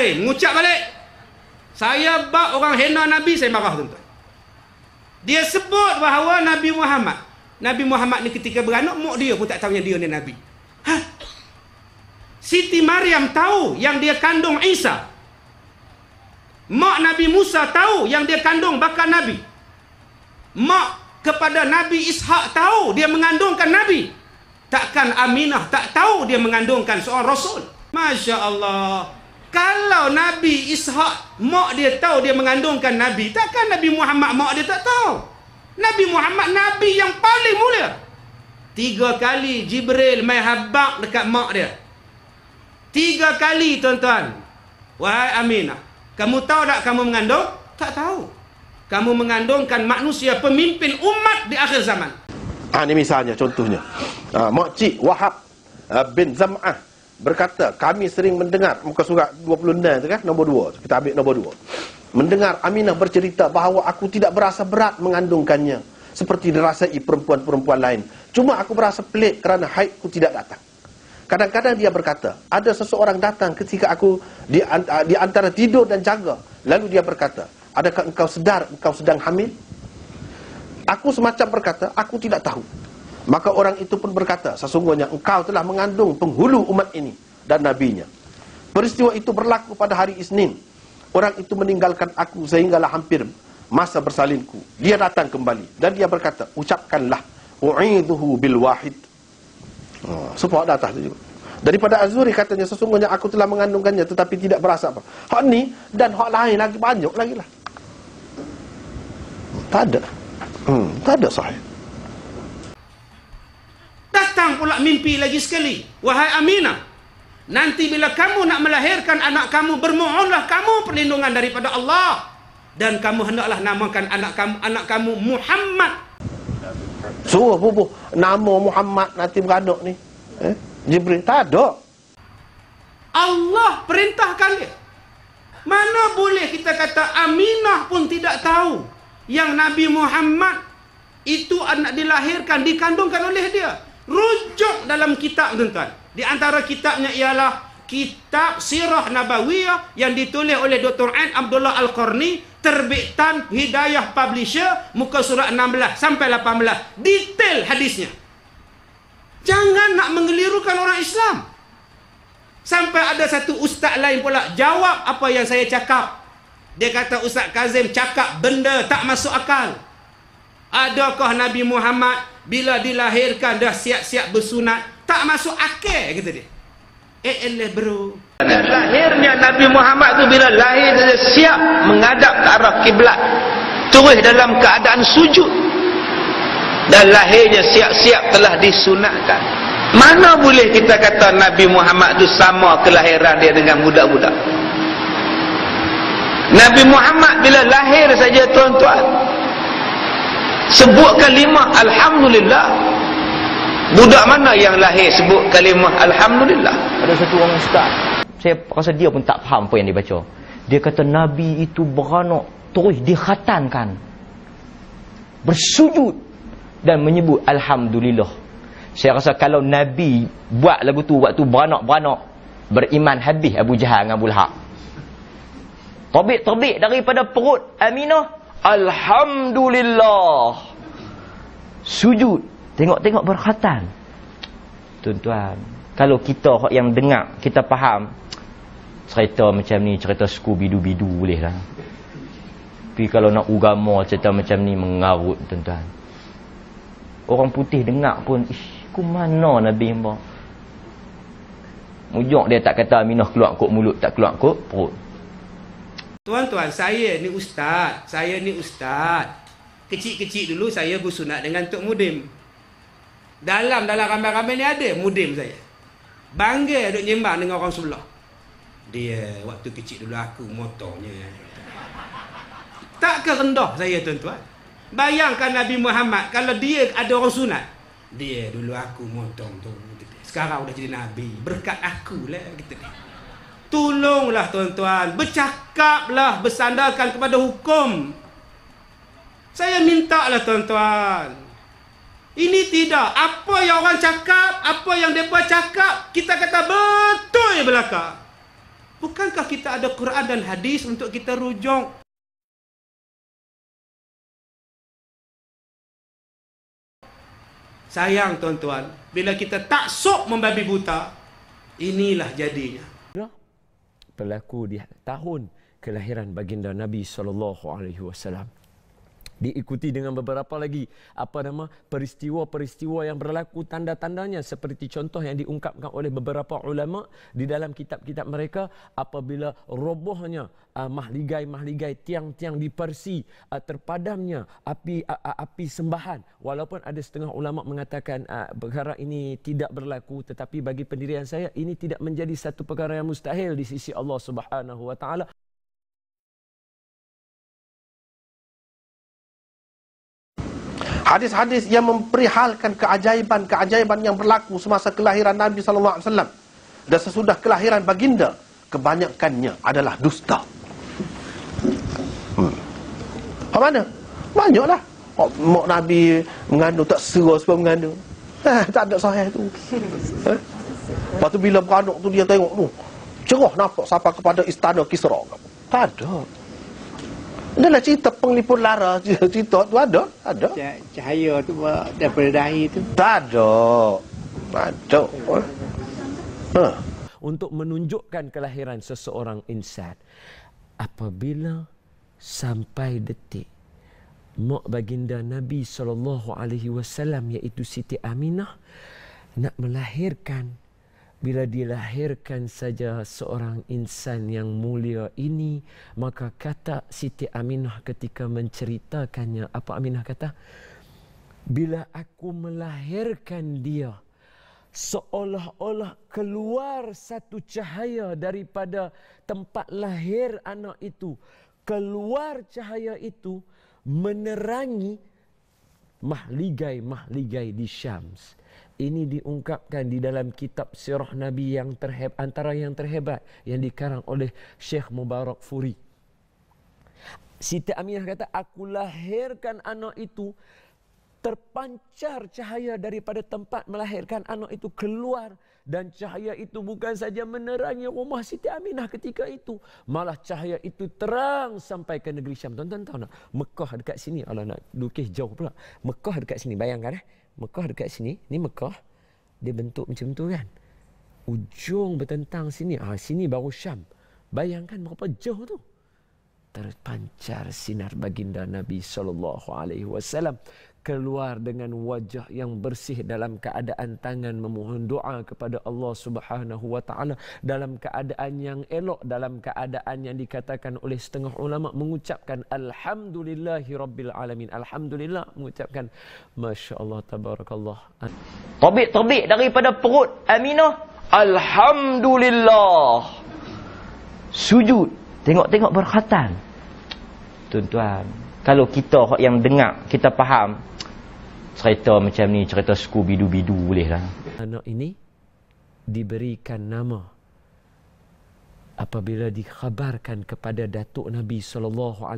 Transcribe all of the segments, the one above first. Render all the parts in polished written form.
lain. Mengucap balik. Saya bab orang hina Nabi, saya marah tuan-tuan. Dia sebut bahawa Nabi Muhammad ni ketika beranak, mak dia pun tak tahu yang dia ni Nabi. Hah? Siti Maryam tahu yang dia kandung Isa. Mak Nabi Musa tahu yang dia kandung bakal Nabi. Mak kepada Nabi Ishak tahu dia mengandungkan Nabi. Takkan Aminah tak tahu dia mengandungkan seorang Rasul? Masya Allah. Kalau Nabi Ishak mak dia tahu dia mengandungkan Nabi, takkan Nabi Muhammad mak dia tak tahu? Nabi Muhammad Nabi yang paling mulia. 3 kali Jibril mai habaq dekat mak dia. 3 kali tuan-tuan. Wahai Aminah, kamu tahu tak kamu mengandung? Tak tahu. Kamu mengandungkan manusia pemimpin umat di akhir zaman. Ini misalnya contohnya. Makcik Wahab bin Zam'ah berkata, kami sering mendengar muka surat 26 tu kan, nombor 2. Kita ambil nombor 2. Mendengar Aminah bercerita bahawa aku tidak berasa berat mengandungkannya seperti dirasai perempuan-perempuan lain. Cuma aku berasa pelik kerana haidku tidak datang. Kadang-kadang dia berkata, ada seseorang datang ketika aku di antara tidur dan jaga. Lalu dia berkata, adakah engkau sedar engkau sedang hamil? Aku semacam berkata, aku tidak tahu. Maka orang itu pun berkata, sesungguhnya engkau telah mengandung penghulu umat ini dan nabinya. Peristiwa itu berlaku pada hari Isnin. Orang itu meninggalkan aku sehinggalah hampir masa bersalinku. Dia datang kembali dan dia berkata, ucapkanlah u'idhuhu bil wahid. Support atas tu juga. Daripada Az-Zuhri katanya, sesungguhnya aku telah mengandungkannya tetapi tidak berasa apa. Hak ni dan hak lain lagi banyak lagi lah. Tak ada. Tak ada sahih. Datang pula mimpi lagi sekali. Wahai Aminah, nanti bila kamu nak melahirkan anak kamu, bermohonlah kamu perlindungan daripada Allah. Dan kamu hendaklah namakan anak kamu Muhammad. Suruh bubuh nama Muhammad nanti beranak ni. Jibril tak ada. Allah perintahkan dia. Mana boleh kita kata Aminah pun tidak tahu yang Nabi Muhammad itu anak dilahirkan, dikandungkan oleh dia. Rujuk dalam kitab tuan-tuan. Di antara kitabnya ialah Kitab Sirah Nabawiyah yang ditulis oleh Dr. Ain Abdullah Al-Qarni, terbitan Hidayah Publisher, muka surat 16 sampai 18. Detail hadisnya. Jangan nak mengelirukan orang Islam. Sampai ada satu ustaz lain pula jawab apa yang saya cakap. Dia kata, Ustaz Kazim cakap benda tak masuk akal. Adakah Nabi Muhammad bila dilahirkan dah siap-siap bersunat? Tak masuk akal, kata dia. Bro. Lahirnya Nabi Muhammad tu bila lahir dia siap menghadap ke arah kiblat. Terus dalam keadaan sujud. Dan lahirnya siap-siap telah disunatkan. Mana boleh kita kata Nabi Muhammad tu sama kelahiran dia dengan budak-budak? Nabi Muhammad bila lahir saja tuan-tuan, sebut kalimah Alhamdulillah. Budak mana yang lahir sebut kalimah Alhamdulillah? Ada satu orang ustaz, saya rasa dia pun tak faham apa yang dia baca. Dia kata Nabi itu beranak terus dikhatankan, bersujud dan menyebut Alhamdulillah. Saya rasa kalau Nabi buat lagu tu waktu beranak-beranak, beriman habis Abu Jahal dengan Abu Lahab. Terbit daripada perut Aminah, Alhamdulillah. Sujud, tengok-tengok berkhatan. Tuan-tuan, kalau kita yang dengar, kita faham cerita macam ni, cerita Scooby-Doo boleh lah. Tapi kalau nak ugama cerita macam ni mengarut tuan-tuan. Orang putih dengar pun, ku mana Nabi Mbak? Mujur dia tak kata Aminah keluar kot mulut, tak keluar kot perut. Tuan-tuan, saya ni ustaz. Kecil-kecil dulu saya bersunat dengan Tok Mudim. Dalam ramai-ramai ni ada Mudim saya. Bangga duk nyembang dengan orang sebelah. Dia waktu kecil dulu aku motornya. Tak kerendah saya tuan-tuan. Bayangkan Nabi Muhammad kalau dia ada orang sunat. Dia dulu aku motor tu. Sekarang dah jadi Nabi. Berkat aku lah kita ni. Tolonglah tuan-tuan, bercakaplah bersandarkan kepada hukum. Saya minta lah tuan-tuan. Ini tidak. Apa yang orang cakap, apa yang mereka cakap, kita kata betul belaka. Bukankah kita ada Quran dan hadis untuk kita rujuk? Sayang tuan-tuan, bila kita taksub membabi buta, inilah jadinya. Berlaku di tahun kelahiran baginda Nabi SAW. Diikuti dengan beberapa lagi peristiwa-peristiwa yang berlaku, tanda-tandanya seperti contoh yang diungkapkan oleh beberapa ulama di dalam kitab-kitab mereka, apabila robohnya mahligai-mahligai, tiang-tiang di Parsi, terpadamnya api sembahan. Walaupun ada setengah ulama mengatakan perkara ini tidak berlaku, tetapi bagi pendirian saya ini tidak menjadi satu perkara yang mustahil di sisi Allah Subhanahu wa taala. Hadis-hadis yang memperihalkan keajaiban-keajaiban yang berlaku semasa kelahiran Nabi SAW dan sesudah kelahiran baginda, kebanyakannya adalah dusta. Apa mana? Banyaklah. Mak Nabi mengandung tak serah sebab mengandung. Tak ada sahih tu. Lepas tu bila beranak tu dia tengok tu, cerah nampak sampai kepada istana Kisra. Tak ada. Adalah cerita penglipur lara, cerita tu ada. Cahaya tu daripada dahi tu. Tak ada. Untuk menunjukkan kelahiran seseorang insan, apabila sampai detik mak baginda Nabi SAW iaitu Siti Aminah nak melahirkan, bila dilahirkan saja seorang insan yang mulia ini, maka kata Siti Aminah ketika menceritakannya, apa Aminah kata? Bila aku melahirkan dia, seolah-olah keluar satu cahaya daripada tempat lahir anak itu. Keluar cahaya itu menerangi mahligai-mahligai di Syams. Ini diungkapkan di dalam kitab sirah Nabi yang antara yang terhebat yang dikarang oleh Syekh Mubarak Furi. Siti Aminah kata, aku lahirkan anak itu, terpancar cahaya daripada tempat melahirkan anak itu keluar, dan cahaya itu bukan saja menerangi rumah Siti Aminah ketika itu, malah cahaya itu terang sampai ke negeri Syam. Tuan-tuan tahu tak? Mekah dekat sini, Allah nak lukis jauh pula. Mekah dekat sini, bayangkan Mekah dekat sini, ni Mekah, dia bentuk macam tu kan. Ujung bertentang sini, sini baru Syam. Bayangkan berapa jauh tu. Terpancar sinar baginda Nabi SAW keluar dengan wajah yang bersih, dalam keadaan tangan memohon doa kepada Allah Subhanahu wa taala, dalam keadaan yang elok, dalam keadaan yang dikatakan oleh setengah ulama mengucapkan alhamdulillahirabbil alamin. Alhamdulillah, mengucapkan masya-Allah tabarakallah. Terbit daripada perut Aminah, alhamdulillah. Sujud, tengok berkhatan. Tuan-tuan, kalau kita yang dengar, kita faham cerita macam ni, cerita Scooby-Doo boleh lah. Anak ini diberikan nama apabila dikhabarkan kepada datuk Nabi SAW.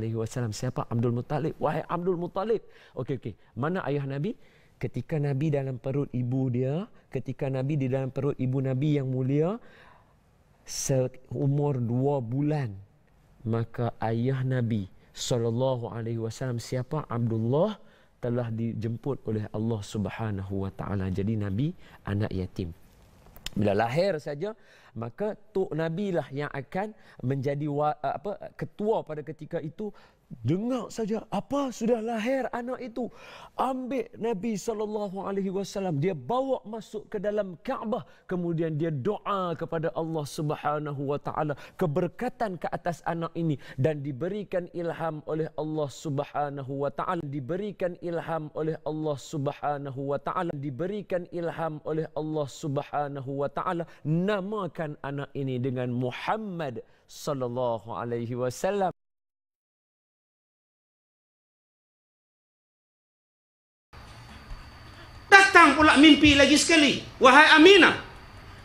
Siapa? Abdul Muttalib. Wahai Abdul Muttalib. Okey. Mana ayah Nabi? Ketika Nabi dalam perut ibu dia, ketika Nabi di dalam perut ibu Nabi yang mulia, seumur 2 bulan, maka ayah Nabi SAW, siapa? Abdullah, telah dijemput oleh Allah Subhanahu wa taala. Jadi Nabi anak yatim. Bila lahir saja, maka tok Nabi lah yang akan menjadi ketua pada ketika itu. Dengar saja sudah lahir anak itu, ambil Nabi SAW, dia bawa masuk ke dalam Kaabah, kemudian dia doa kepada Allah Subhanahu wa taala keberkatan ke atas anak ini, dan diberikan ilham oleh Allah Subhanahu wa taala, diberikan ilham oleh Allah Subhanahu wa taala, diberikan ilham oleh Allah Subhanahu wa taala, namakan anak ini dengan Muhammad sallallahu alaihi wasallam. Datang pula mimpi lagi sekali. Wahai Aminah,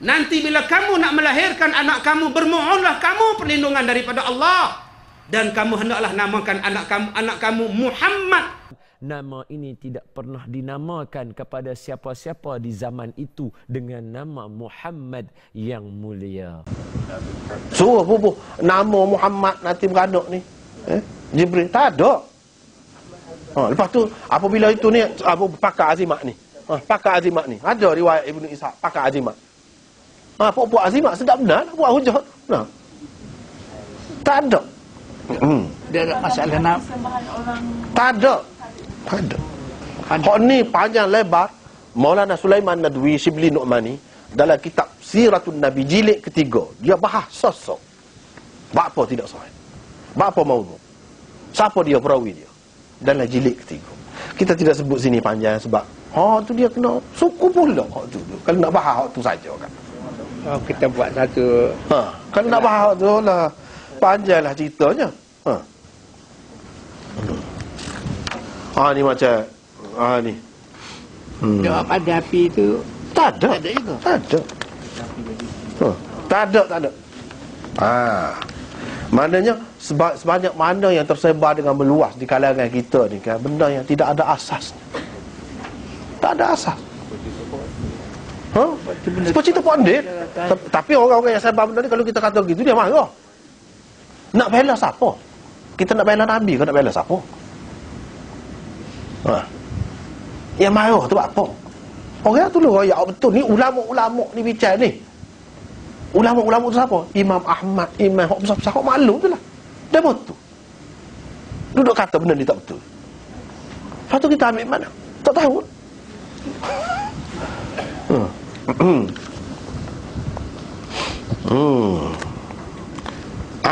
nanti bila kamu nak melahirkan anak kamu, bermohonlah kamu perlindungan daripada Allah, dan kamu hendaklah namakan anak kamu Muhammad. nama ini tidak pernah dinamakan kepada siapa-siapa di zaman itu dengan nama Muhammad yang mulia. Suruh bubuh nama Muhammad nanti beranak ni. Jibril tak ada. Lepas tu apabila itu ni pakar azimat ni. Pakar azimat ni. Ada riwayat Ibnu Ishaq pakar azimat. Puak-puak azimat sedap benar buat hujah. Nah. Tak ada. Dia ada masalah nak. Tak ada. Tak ada. Hak ni panjang lebar. Maulana Sulaiman Nadwi Shibli Nu'mani dalam kitab Siratun Nabi jilid ketiga, dia bahas sosok. Bapa tidak sahih. Bapa maudhu. Siapa dia perawi dia? Dalam jilid ketiga. Kita tidak sebut sini panjang sebab tu dia kena suku pula hak tu. Kalau nak bahas hak tu saja kan. Kita buat satu. Kalau nak bahas hak tu lah panjanglah ceritanya. Ni macam ni. Doa pada api tu Tak ada. tak ada juga. Tak ada. Tak ada. Maknanya sebanyak mana yang tersebar dengan meluas di kalangan kita ni kan, benda yang tidak ada asas. Tak ada asas. Seperti cerita pandit. Tapi orang-orang yang sebar benda ni, kalau kita kata gitu dia marah. Nak bela siapa? Kita nak bela Nabi ke nak bela siapa? Yang marah tu apa? Orang tu royak betul. Ni ulama-ulama ni bicara ni. Ulama-ulama tu siapa? Imam Ahmad, Imam hak besar-besar, hak maklum tu lah. Dia betul. Duduk kata benda ni tak betul. Lepas tu kita ambil mana? Tak tahu.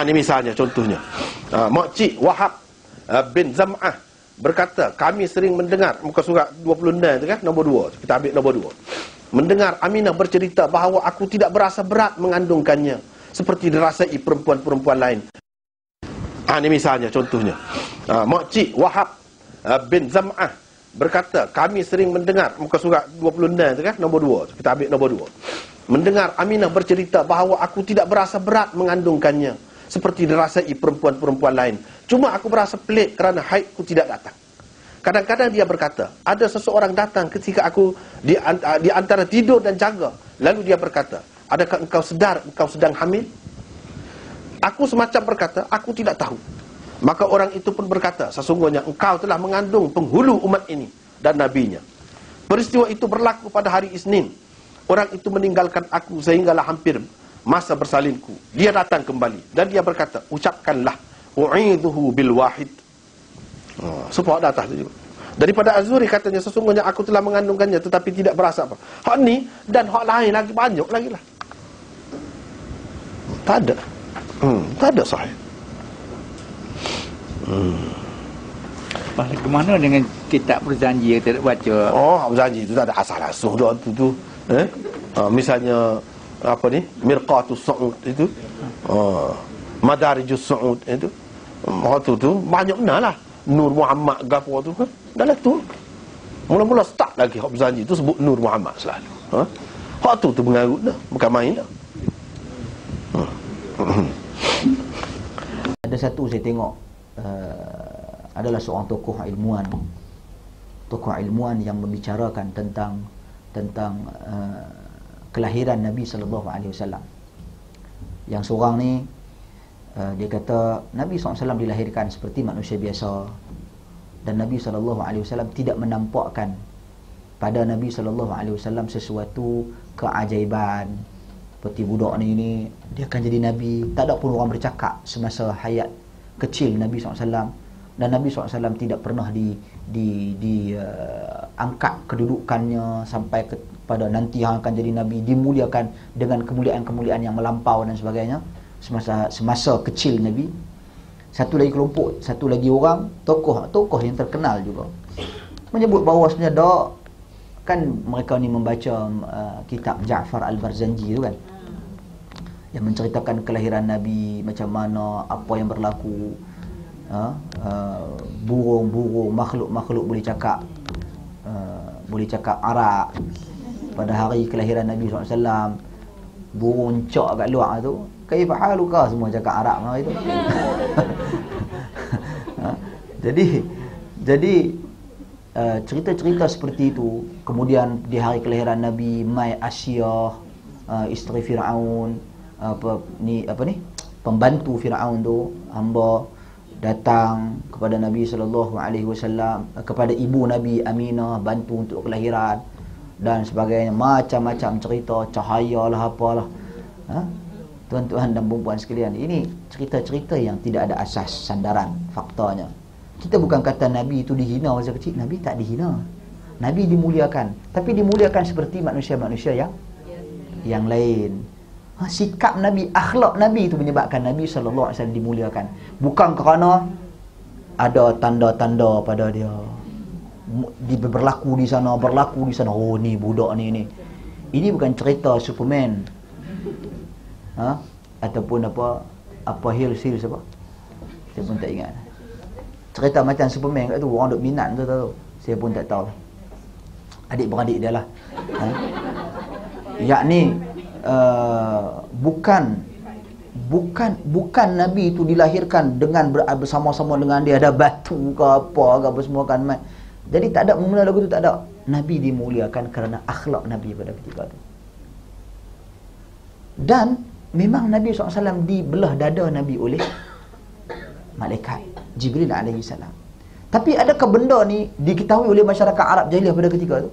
Ni misalnya, contohnya. Makcik Wahab bin Zam'ah berkata, kami sering mendengar, muka surat 26 tu kan, nombor 2. Kita ambil nombor 2. Mendengar Aminah bercerita bahawa aku tidak berasa berat mengandungkannya seperti dirasai perempuan-perempuan lain. Ni misalnya, contohnya. Makcik Wahab bin Zam'ah berkata, kami sering mendengar, muka surat 26 tu kan, nombor 2. Kita ambil nombor 2. Mendengar Aminah bercerita bahawa aku tidak berasa berat mengandungkannya seperti dirasai perempuan-perempuan lain. Cuma aku berasa pelik kerana haidku tidak datang. Kadang-kadang dia berkata, ada seseorang datang ketika aku di antara tidur dan jaga. Lalu dia berkata, adakah engkau sedar engkau sedang hamil? Aku semacam berkata, aku tidak tahu. Maka orang itu pun berkata, sesungguhnya engkau telah mengandung penghulu umat ini dan nabinya. Peristiwa itu berlaku pada hari Isnin. Orang itu meninggalkan aku sehinggalah hampir masa bersalinku. Dia datang kembali dan dia berkata, ucapkanlah u'idhuhu bil wahid. Sebab ada atas tu juga. Daripada Az-Zuhri katanya, sesungguhnya aku telah mengandungkannya tetapi tidak berasa apa. Hak ni dan hak lain lagi banyak lagi lah. Tak ada. Tak ada sahih. Bagaimana dengan kitab berjanji yang tidak baca? Berjanji itu tak ada asal asuh doa tu. Misalnya apa ni? Mirqatus Su'ud itu. Madarijus Su'ud itu. Waktu tu banyak benar lah. Nur Muhammad Ghafur tu kan. Dalam tu. Mula-mula start lagi hak berjanji tu sebut Nur Muhammad selalu. Hak tu mengarut dah, bukan main dah. Ada satu saya tengok adalah seorang tokoh ilmuwan yang membicarakan tentang kelahiran Nabi SAW. Yang seorang ni dia kata Nabi SAW dilahirkan seperti manusia biasa, dan Nabi SAW tidak menampakkan pada Nabi SAW sesuatu keajaiban seperti budak ni dia akan jadi Nabi. Tak ada pun orang bercakap semasa hayat kecil Nabi SAW. Dan Nabi SAW tidak pernah angkat kedudukannya sampai pada nanti yang akan jadi Nabi, dimuliakan dengan kemuliaan-kemuliaan yang melampau dan sebagainya semasa kecil Nabi. Satu lagi kelompok, satu lagi orang tokoh yang terkenal juga menyebut bahawa sebenarnya kan mereka ni membaca kitab Ja'far Al-Barzanji tu kan, yang menceritakan kelahiran Nabi, macam mana apa yang berlaku. Burung-burung, makhluk-makhluk boleh cakap Arab pada hari kelahiran Nabi SAW. Burung cak kat luar tu, kaifa haluka, semua cakap Arab lah itu. Jadi cerita-cerita seperti itu, kemudian di hari kelahiran Nabi, Mai Asyah, isteri Firaun, pembantu Firaun tu, hamba datang kepada Nabi SAW, kepada ibu Nabi Aminah, bantu untuk kelahiran dan sebagainya, macam-macam cerita, cahaya lah apalah. Tuan-tuan dan puan-puan sekalian, ini cerita-cerita yang tidak ada asas sandaran faktanya. Kita bukan kata Nabi itu dihina masa kecil. Nabi tak dihina. Nabi dimuliakan. Tapi dimuliakan seperti manusia-manusia yang lain. Sikap Nabi, akhlak Nabi itu menyebabkan Nabi SAW dimuliakan. Bukan kerana ada tanda-tanda pada dia. Berlaku di sana. Oh ni budak ni. Ini bukan cerita Superman. Ataupun apa Hills apa. Saya pun tak ingat. Cerita macam Superman kat tu, orang duk minat tu tahu. Saya pun tak tahu. Adik-beradik dia lah. Yakni bukan Nabi itu dilahirkan dengan bersama-sama dengan dia ada batu ke apa semua kan. Jadi tak ada, mula lagu tu tak ada. Nabi dimuliakan kerana akhlak Nabi pada ketika tu. Dan memang Nabi SAW dibelah dada Nabi oleh malaikat Jibril alaihi salam. Tapi adakah benda ni diketahui oleh masyarakat Arab jahiliah pada ketika tu?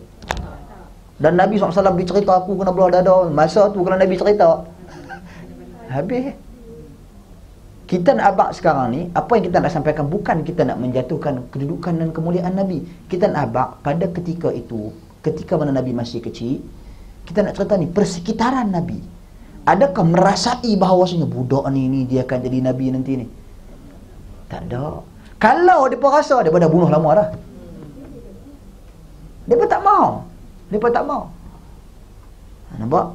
Dan Nabi SAW dicerita aku kena belah dada. Masa tu kalau Nabi cerita habis. Kita nak abang sekarang ni, apa yang kita nak sampaikan bukan kita nak menjatuhkan kedudukan dan kemuliaan Nabi. Kita nak abang pada ketika itu, ketika mana Nabi masih kecil, kita nak cerita ni persekitaran Nabi. Adakah merasai bahawasanya budak ni dia akan jadi Nabi nanti ni? Tak ada. Kalau mereka rasa, mereka dah bunuh lama dah. Mereka tak mau. Nampak?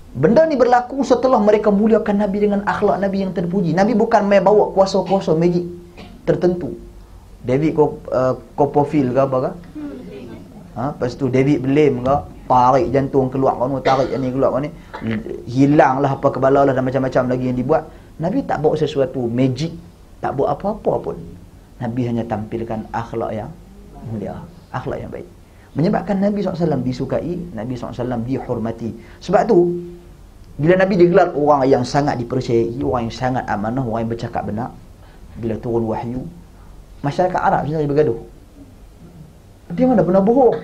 Benda ni berlaku setelah mereka muliakan Nabi dengan akhlak Nabi yang terpuji. Nabi bukan main bawa kuasa-kuasa magic tertentu. David Copperfield ke apa ke? Lepas tu David Blaine ke? Tarik jantung keluar kan, tarik ni keluar kan ni. Hilanglah apa kebala lah dan macam-macam lagi yang dibuat. Nabi tak bawa sesuatu magic. Tak buat apa-apa pun. Nabi hanya tampilkan akhlak yang mulia, akhlak yang baik. Menyebabkan Nabi SAW disukai, Nabi SAW dihormati. Sebab tu, bila Nabi digelar orang yang sangat dipercayai, orang yang sangat amanah, orang yang bercakap benar, bila turun wahyu, masyarakat Arab sendiri bergaduh. Dia mana pernah bohong?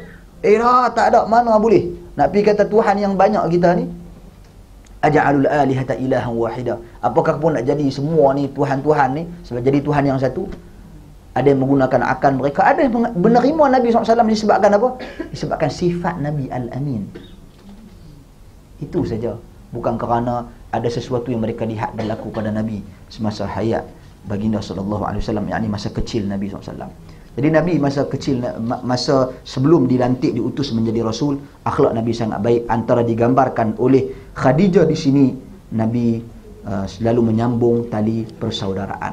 Tak ada, mana boleh. Nak pergi kata Tuhan yang banyak kita ni, aja'alul alihata ilahan wahida. Apakah pun nak jadi semua ni Tuhan-Tuhan ni sebab jadi Tuhan yang satu? Ada yang menggunakan akal mereka, ada yang menerima Nabi SAW disebabkan apa? Disebabkan sifat Nabi Al-Amin. Itu saja. Bukan kerana ada sesuatu yang mereka lihat dan laku pada Nabi semasa hayat baginda SAW, yakni masa kecil Nabi SAW. Jadi Nabi masa kecil, masa sebelum dilantik diutus menjadi Rasul, akhlak Nabi sangat baik. Antara digambarkan oleh Khadijah di sini, Nabi selalu menyambung tali persaudaraan.